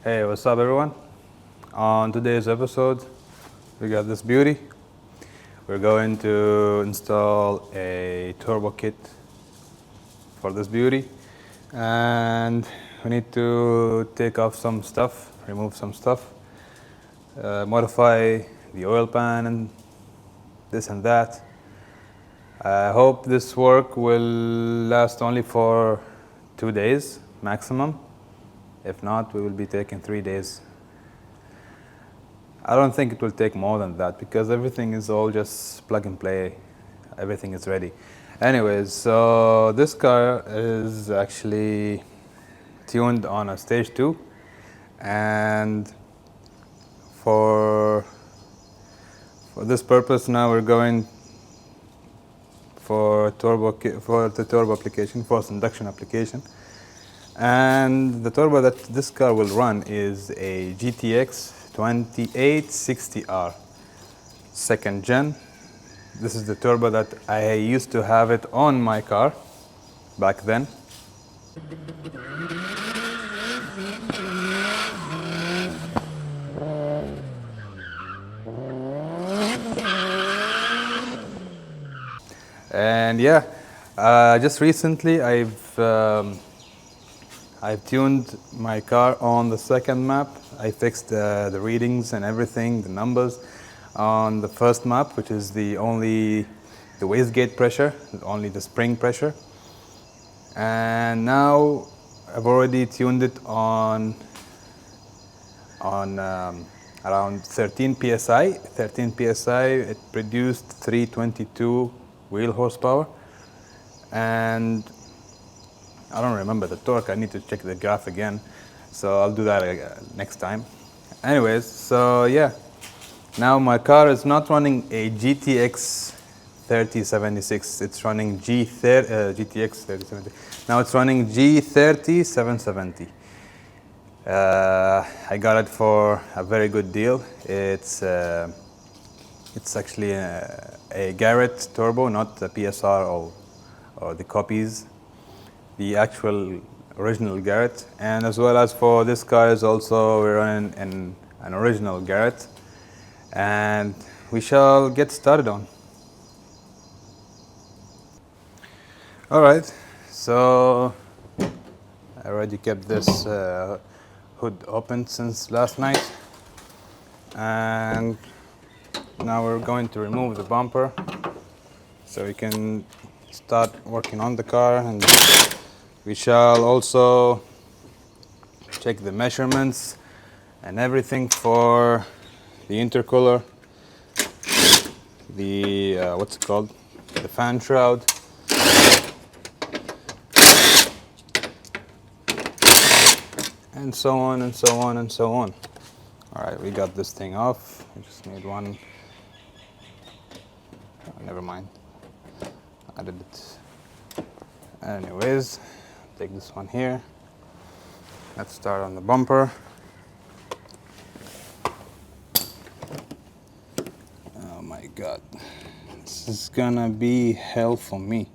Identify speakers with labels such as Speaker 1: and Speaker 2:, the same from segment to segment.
Speaker 1: Hey, what's up everyone? On today's episode, we got this beauty. We're going to install a turbo kit for this beauty. And we need to take off some stuff, remove some stuff, modify the oil pan and this and that. I hope this work will last only for 2 days maximum. If not, we will be taking 3 days. I don't think it will take more than that because everything is all just plug and play. Everything is ready. Anyways, so this car is actually tuned on a stage 2, and for this purpose now we're going for the turbo application, forced induction application. And the turbo that this car will run is a GTX2860R 2nd gen. This is the turbo that I used to have it on my car back then. And yeah, just recently I've tuned my car on the second map. I fixed the readings and everything, the numbers on the first map, which is only the wastegate pressure, only the spring pressure. And now I've already tuned it on around 13 psi. 13 psi, it produced 322 wheel horsepower. And I don't remember the torque. I need to check the graph again, so I'll do that next time. Anyways, so yeah, now my car is not running a GTX 3076. It's running GTX 3070. Now it's running G30 770. I got it for a very good deal. It's actually a Garrett turbo, not the PSR or the copies. The actual original Garrett, and as well as for this car is also we're running an original Garrett, and we shall get started on. All right, so I already kept this hood open since last night, and now we're going to remove the bumper so we can start working on the car. And we shall also check the measurements and everything for the intercooler, the what's it called, the fan shroud, and so on and so on and so on. All right, we got this thing off. We just need one. Oh, never mind. I did it. Anyways, take this one here. Let's start on the bumper. Oh my god, this is gonna be hell for me.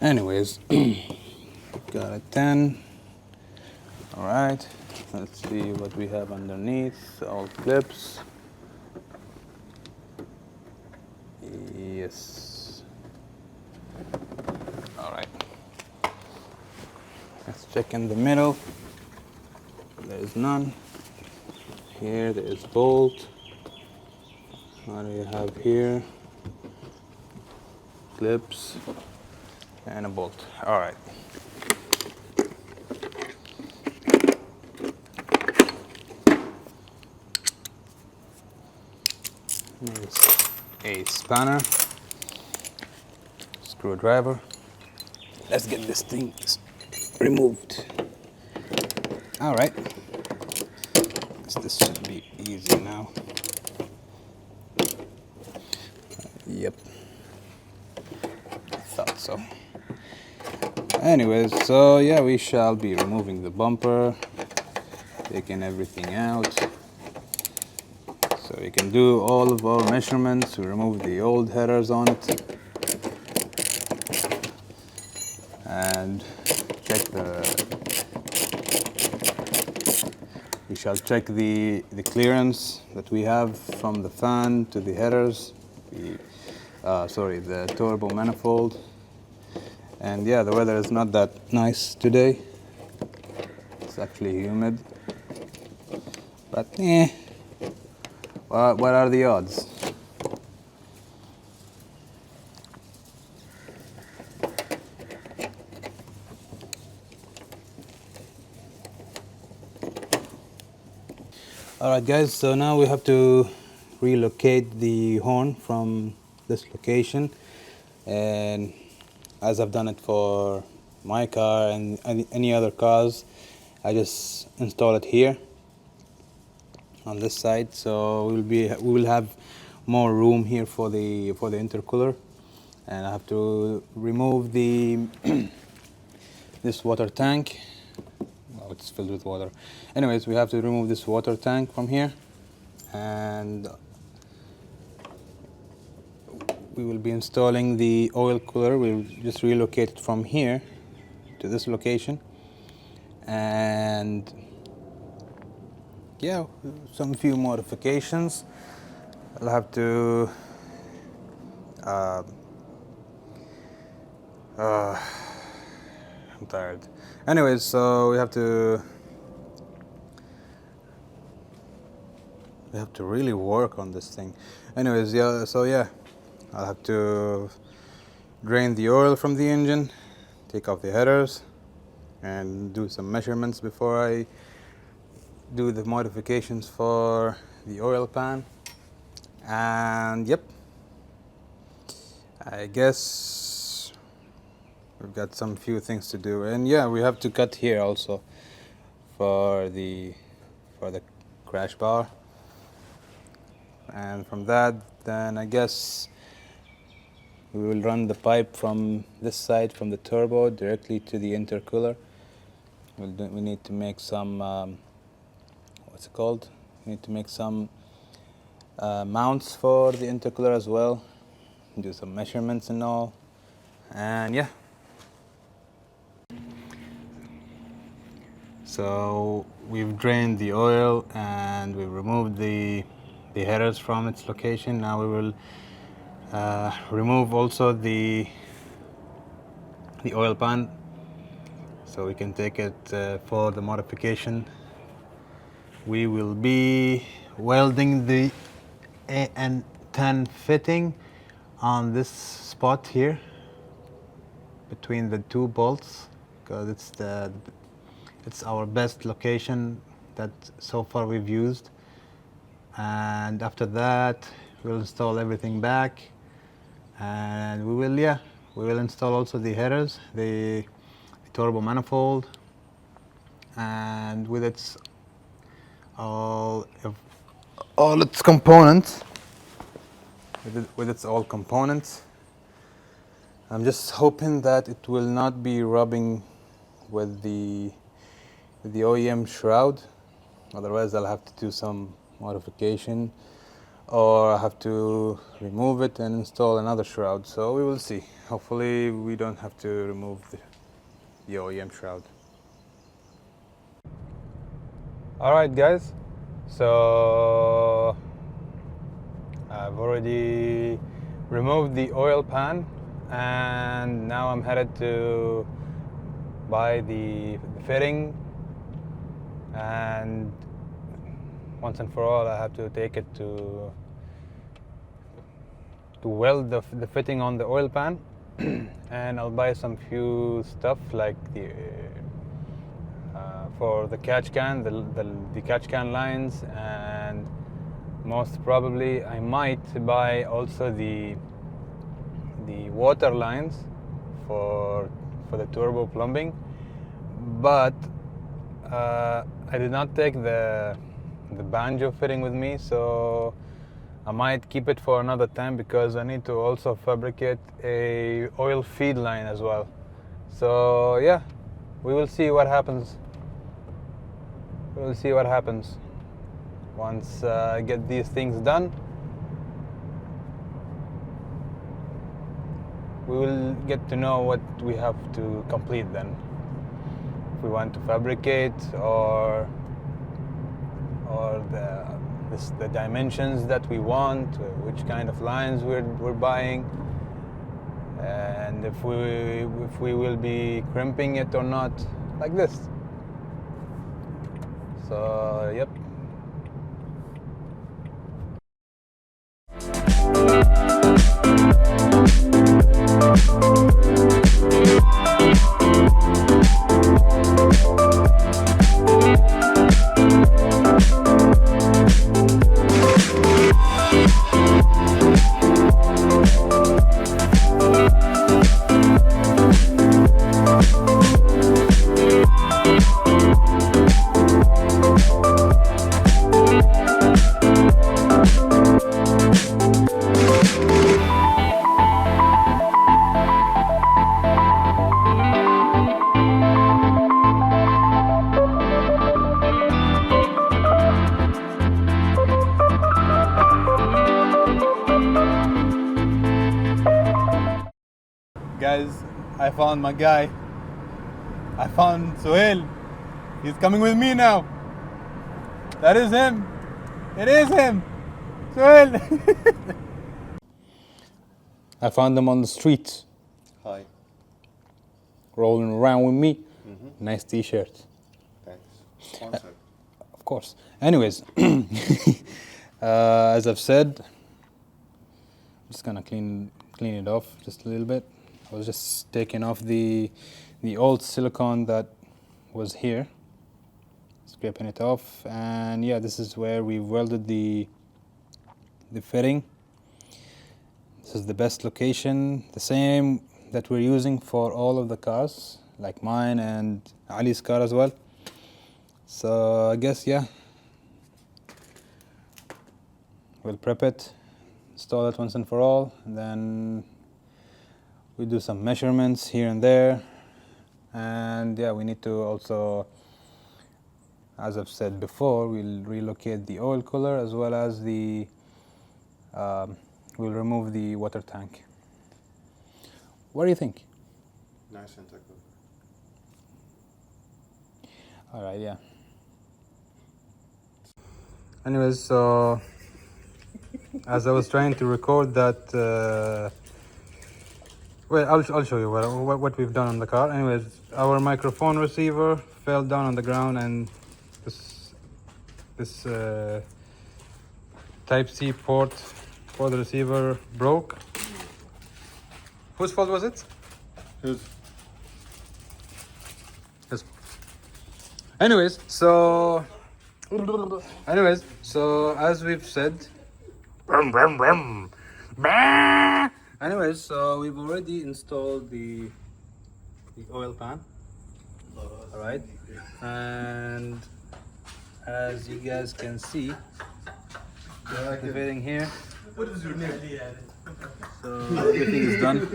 Speaker 1: Anyways, got a 10. All right, let's see what we have underneath. All clips. Yes. All right. Let's check in the middle. There is none. Here there is bolt. What do you have here? Clips and a bolt. All right. Here's a spanner, screwdriver. Let's get this thing removed. All right. This should be easy now. Yep. I thought so. Anyways, so yeah, we shall be removing the bumper, taking everything out. So we can do all of our measurements. We remove the old headers on it and check the shall check the clearance that we have from the fan to the headers, the turbo manifold. And yeah, the weather is not that nice today. It's actually humid. But what are the odds? Alright guys, so now we have to relocate the horn from this location, and as I've done it for my car and any other cars, I just install it here on this side, so we will have more room here for the intercooler. And I have to remove the this water tank. Oh, it's filled with water. Anyways, we have to remove this water tank from here, and we will be installing the oil cooler. We'll just relocate it from here to this location, and yeah, some few modifications. I'll have to I'm tired. Anyways, so we have to really work on this thing. Anyways, yeah, so yeah, I'll have to drain the oil from the engine, take off the headers, and do some measurements before I do the modifications for the oil pan. And yep, I guess we've got some few things to do. And yeah, we have to cut here also for the crash bar. And from that, then I guess we will run the pipe from this side, from the turbo, directly to the intercooler. We need to make some, what's it called? We need to make some mounts for the intercooler as well, do some measurements and all. And yeah. So we've drained the oil and we've removed the headers from its location. Now we will remove also the oil pan, so we can take it for the modification. We will be welding the AN10 fitting on this spot here between the two bolts, because it's our best location that so far we've used. And after that, we'll install everything back, and we will install also the headers, the turbo manifold, and with its all its components, with its all components. I'm just hoping that it will not be rubbing with the OEM shroud. Otherwise, I'll have to do some modification, or I have to remove it and install another shroud. So we will see. Hopefully we don't have to remove the OEM shroud. Alright guys, so I've already removed the oil pan, and now I'm headed to buy the fitting, and once and for all I have to take it to weld the fitting on the oil pan. And I'll buy some few stuff like the for the catch can, the catch can lines, and most probably I might buy also the water lines for the turbo plumbing. But I did not take the banjo fitting with me, so I might keep it for another time, because I need to also fabricate a oil feed line as well. So yeah, we will see what happens. We will see what happens once I get these things done. We will get to know what we have to complete then. If we want to fabricate, or or the dimensions that we want, which kind of lines we're buying, and if we will be crimping it or not, like this. So yep. Guys, I found my guy. I found Suhail. He's coming with me now. That is him. It is him. Suhail. I found him on the street.
Speaker 2: Hi.
Speaker 1: Rolling around with me. Mm-hmm. Nice t-shirt.
Speaker 2: Thanks. Sponsor.
Speaker 1: Of course. Anyways, as I've said, I'm just gonna clean it off just a little bit. I was just taking off the old silicone that was here, scraping it off, and yeah, this is where we welded the fitting. This is the best location, the same that we're using for all of the cars, like mine and Ali's car as well. So I guess, yeah, we'll prep it, install it once and for all, and then we do some measurements here and there. And yeah, we need to also, as I've said before, we'll relocate the oil cooler as well as the, we'll remove the water tank. What do you think?
Speaker 2: Nice intercooler.
Speaker 1: All right, yeah. Anyways, so as I was trying to record that, well, I'll show you what we've done on the car. Anyways, our microphone receiver fell down on the ground, and this Type-C port for the receiver broke. Whose fault was it?
Speaker 2: Who's?
Speaker 1: His. Anyways, so as we've said, anyways, so we've already installed the oil pan. All right, and as you guys can see, the fitting here.
Speaker 3: What is your name?
Speaker 1: So everything is done.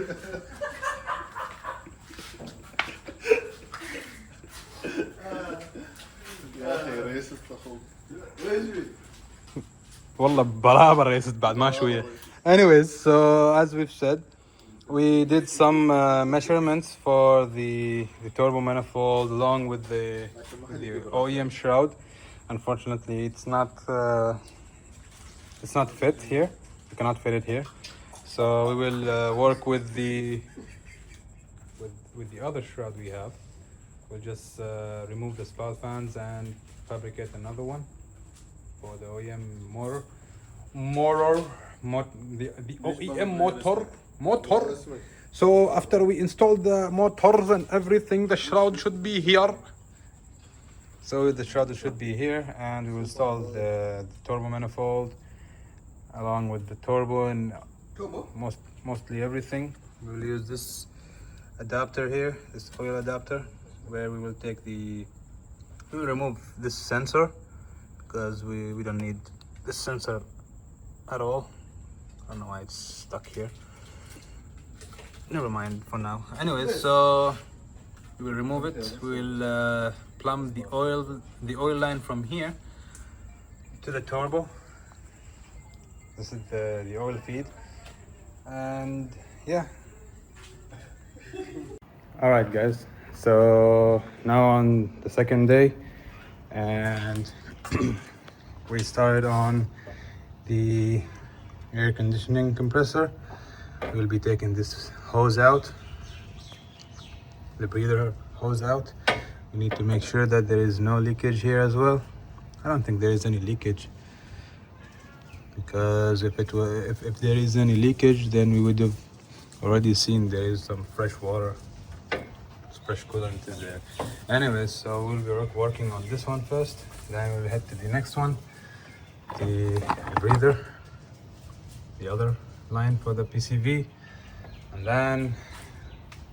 Speaker 1: والله برابر ريست بعد ما شوية. Anyways, so as we've said, we did some measurements for the turbo manifold along with the OEM shroud. Unfortunately, it's not fit here. We cannot fit it here. So we will work with the other shroud we have. We'll just remove the spout fans and fabricate another one for the OEM motor. The OEM motor. So after we install the motors and everything, the shroud should be here. So the shroud should be here, and we will install the turbo manifold along with the turbo and mostly everything. We will use this adapter here, this oil adapter, where we will remove this sensor because we don't need this sensor at all. I don't know why it's stuck here. Never mind for now. Anyways, so we will remove it. We will plumb the oil line from here to the turbo. This is the oil feed, and yeah. All right, guys. So now on the second day, and we started on the air conditioning compressor. We'll be taking this hose out, the breather hose out. We need to make sure that there is no leakage here as well. I don't think there is any leakage, because if there is any leakage, then we would have already seen there is some fresh water, fresh coolant is there. Anyways, so we'll be working on this one first, then we'll head to the next one, the breather, the other line for the PCV, and then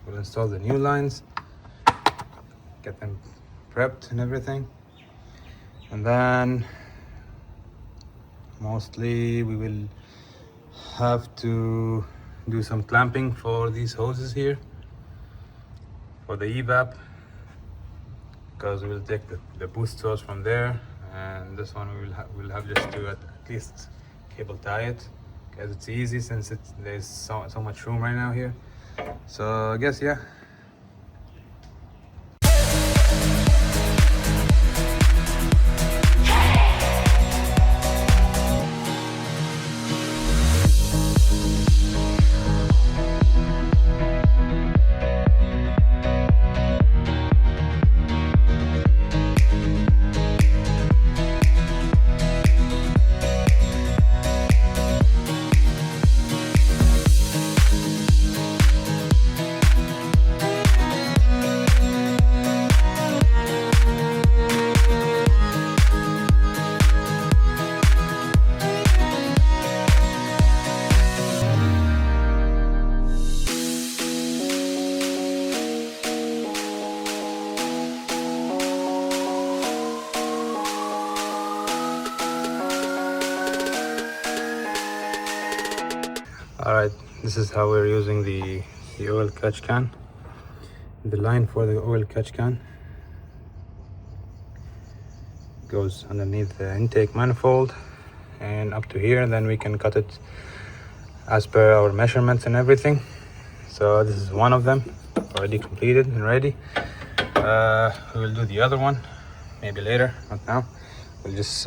Speaker 1: we'll install the new lines, get them prepped and everything, and then mostly we will have to do some clamping for these hoses here for the evap, because we'll take the boost source from there, and this one we'll have just to at least cable tie it, because it's easy since there's so much room right now here. So I guess, yeah. Alright, this is how we're using the oil catch can. The line for the oil catch can goes underneath the intake manifold and up to here, then we can cut it as per our measurements and everything. So this is one of them, already completed and ready. We will do the other one maybe later, not now. We'll just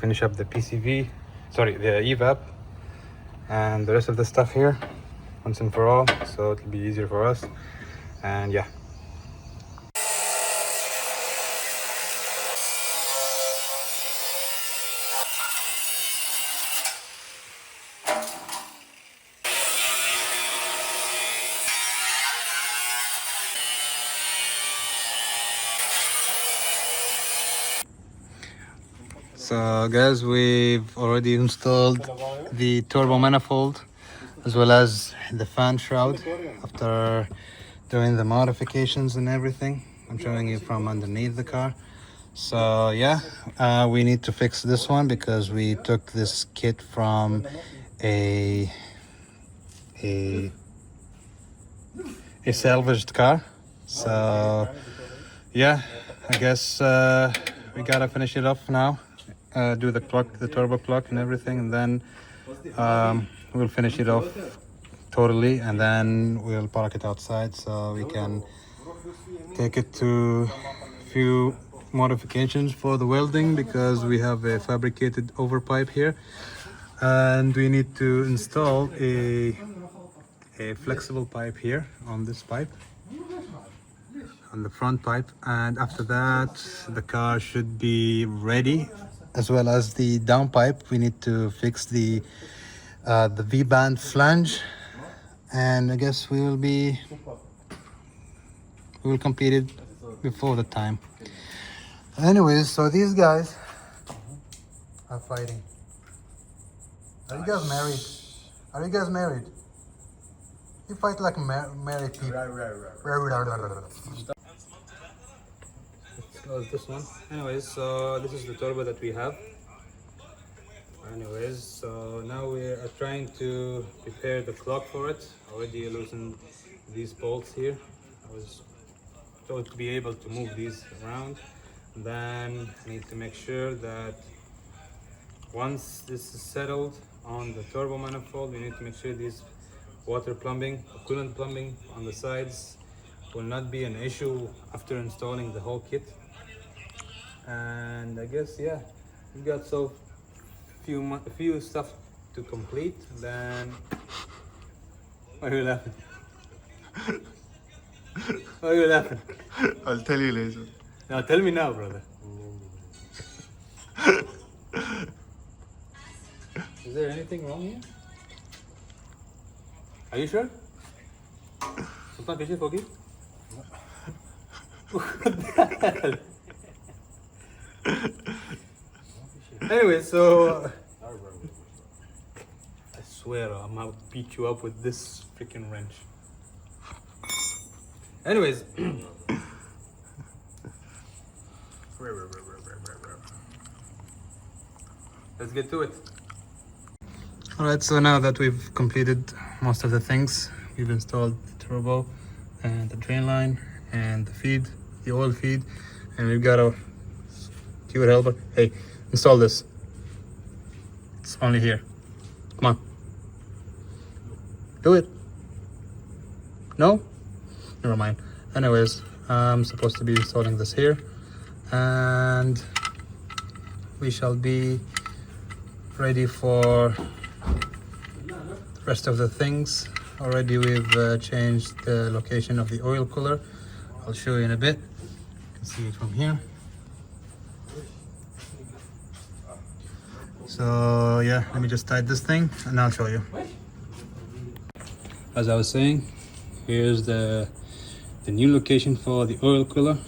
Speaker 1: finish up the PCV, sorry, the evap, and the rest of the stuff here once and for all, so it'll be easier for us. And yeah. So guys, we've already installed the turbo manifold as well as the fan shroud after doing the modifications and everything. I'm showing you from underneath the car. So yeah, we need to fix this one because we took this kit from a salvaged car. So yeah, I guess we gotta finish it off now. Do the clock, the turbo clock and everything, and then we'll finish it off totally, and then we'll park it outside so we can take it to a few modifications for the welding, because we have a fabricated overpipe here and we need to install a flexible pipe here on this pipe, on the front pipe, and after that the car should be ready, as well as the downpipe. We need to fix the V-band flange, and I guess we will complete it before the time. Anyways, so these guys are fighting. Are you guys married? Are you guys married? You fight like married people. Let's close this one. Anyways, so this is the turbo that we have. Anyways, so now we are trying to prepare the clock for it. Already loosened these bolts here. I was told to be able to move these around. Then I need to make sure that once this is settled on the turbo manifold, we need to make sure these water plumbing, coolant plumbing on the sides will not be an issue after installing the whole kit. And I guess, yeah, we've got so few stuff to complete. Then why are you laughing? Why are you laughing?
Speaker 2: I'll tell you later.
Speaker 1: Now tell me now, brother. Is there anything wrong here? Are you sure? Sultan, can you forgive? What the hell? Anyway, so I swear I'm gonna beat you up with this freaking wrench. Anyways, let's get to it. Alright, so now that we've completed most of the things, we've installed the turbo and the drain line and the feed, the oil feed, and we've got a keyword helper. Hey, install this. It's only here. Come on. Do it. No? Never mind. Anyways, I'm supposed to be installing this here, and we shall be ready for the rest of the things. Already we've changed the location of the oil cooler. I'll show you in a bit. You can see it from here. So yeah, let me just tighten this thing and I'll show you. As I was saying, here's the new location for the oil cooler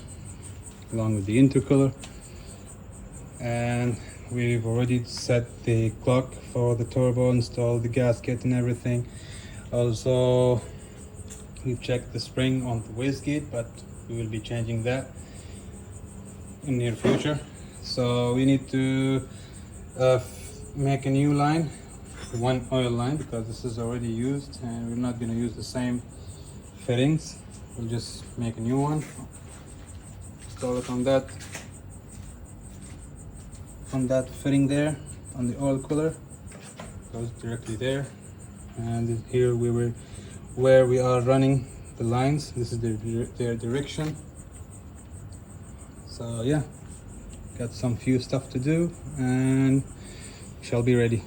Speaker 1: along with the intercooler, and we've already set the clock for the turbo, installed the gasket and everything. Also, we've checked the spring on the wastegate, but we will be changing that in near future. So we need to make a new line, one oil line, because this is already used and we're not going to use the same fittings. We'll just make a new one, install it on that fitting there on the oil cooler, goes directly there. And here where we are running the lines, this is their direction. So yeah, got some few stuff to do and shall be ready.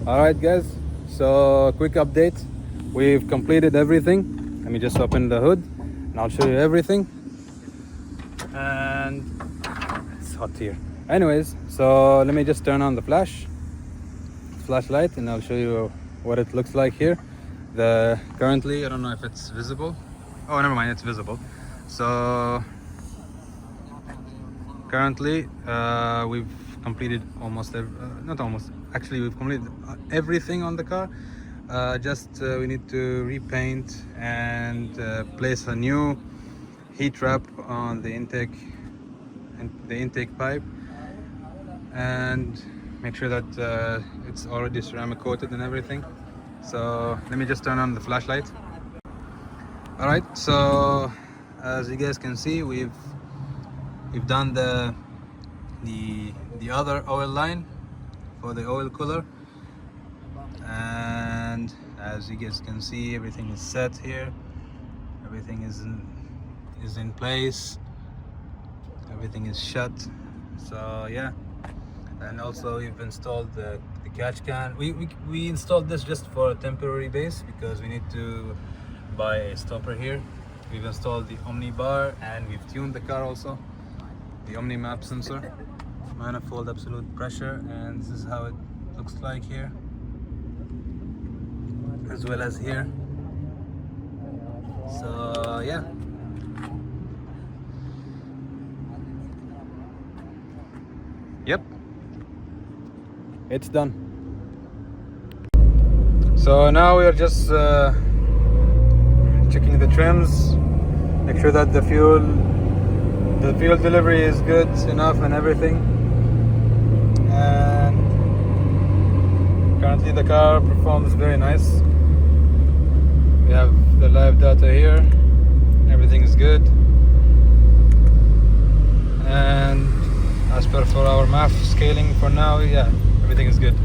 Speaker 1: All right guys, so quick update, we've completed everything. Let me just open the hood and I'll show you everything. And it's hot here. Anyways, so let me just turn on the flashlight and I'll show you what it looks like here. Currently, I don't know if it's visible. Oh, never mind, it's visible. So currently we've completed we've completed everything on the car. We need to repaint and place a new heat trap on the intake pipe, and make sure that it's already ceramic coated and everything. So let me just turn on the flashlight. All right, so as you guys can see, we've done the other oil line for the oil cooler, and as you guys can see, everything is set here. Everything is in place. Everything is shut. So yeah, and also we've installed the catch can. We installed this just for a temporary base because we need to buy a stopper here. We've installed the Omni bar and we've tuned the car also. The Omni map sensor, manifold absolute pressure, and this is how it looks like here, as well as here. So yeah. Yep, it's done. So now we are just checking the trims, make sure that the fuel delivery is good enough and everything. And currently the car performs very nice. We have the live data here, everything is good. And as per for our MAF scaling for now, yeah, everything is good.